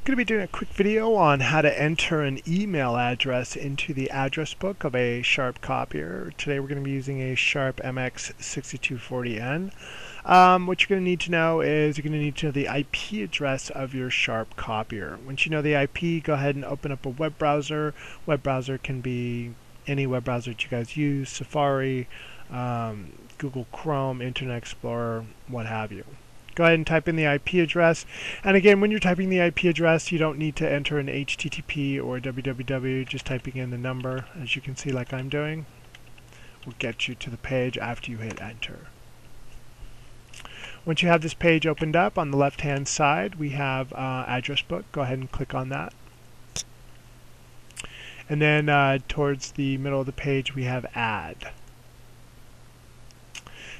Going to be doing a quick video on how to enter an email address into the address book of a Sharp copier. Today we're going to be using a Sharp MX6240N. What you're going to need to know is you're going to need to know the IP address of your Sharp copier. Once you know the IP, go ahead and open up a web browser. Web browser can be any web browser that you guys use, Safari, Google Chrome, Internet Explorer, what have you. Go ahead and type in the IP address. And again, when you're typing the IP address, you don't need to enter an HTTP or www. Just typing in the number, as you can see like I'm doing, will get you to the page after you hit enter. Once you have this page opened up, on the left-hand side, we have address book. Go ahead and click on that. And then towards the middle of the page, we have add.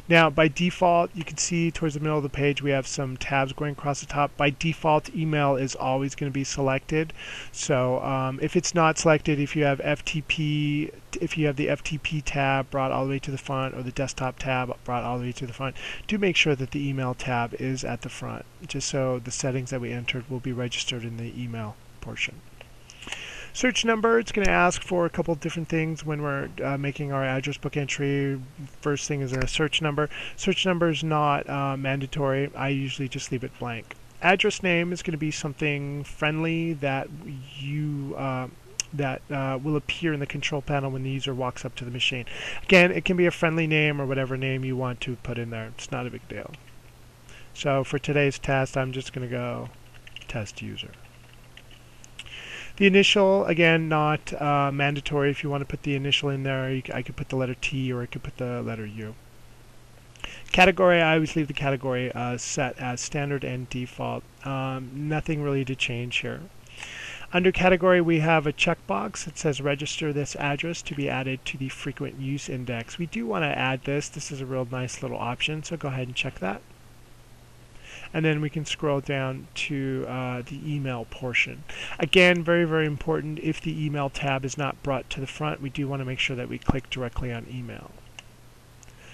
Now, by default, you can see towards the middle of the page we have some tabs going across the top. By default, email is always going to be selected. So if it's not selected, if you have FTP, if you have the FTP tab brought all the way to the front or the desktop tab brought all the way to the front, do make sure that the email tab is at the front, just so the settings that we entered will be registered in the email portion. Search number, it's going to ask for a couple of different things when we're making our address book entry. First thing is a search number. Search number is not mandatory. I usually just leave it blank. Address name is going to be something friendly that will appear in the control panel when the user walks up to the machine. Again, it can be a friendly name or whatever name you want to put in there. It's not a big deal. So for today's test, I'm just going to go test user. The initial, again, not mandatory. If you want to put the initial in there, I could put the letter T or I could put the letter U. Category, I always leave the category set as standard and default. Nothing really to change here. Under category, we have a checkbox that says register this address to be added to the frequent use index. We do want to add this. This is a real nice little option, so go ahead and check that. And then we can scroll down to the email portion. Again, very, very important, if the email tab is not brought to the front, we do want to make sure that we click directly on email.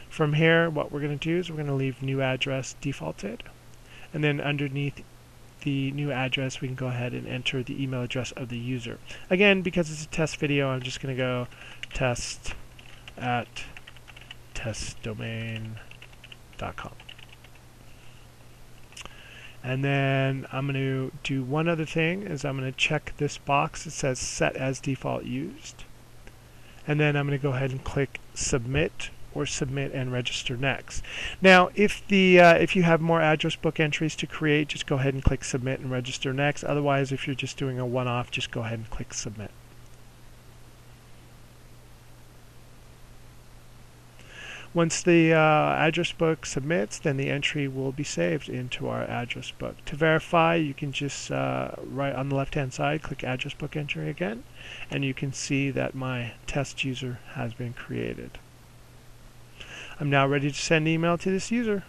From here, what we're going to do is we're going to leave new address defaulted. And then underneath the new address, we can go ahead and enter the email address of the user. Again, because it's a test video, I'm just going to go test@testdomain.com. And then I'm going to do one other thing, is I'm going to check this box that says set as default used. And then I'm going to go ahead and click submit or submit and register next. Now, if you have more address book entries to create, just go ahead and click submit and register next. Otherwise, if you're just doing a one-off, just go ahead and click submit. Once the address book submits, then the entry will be saved into our address book. To verify, you can just right on the left-hand side, click address book entry again, and you can see that my test user has been created. I'm now ready to send email to this user.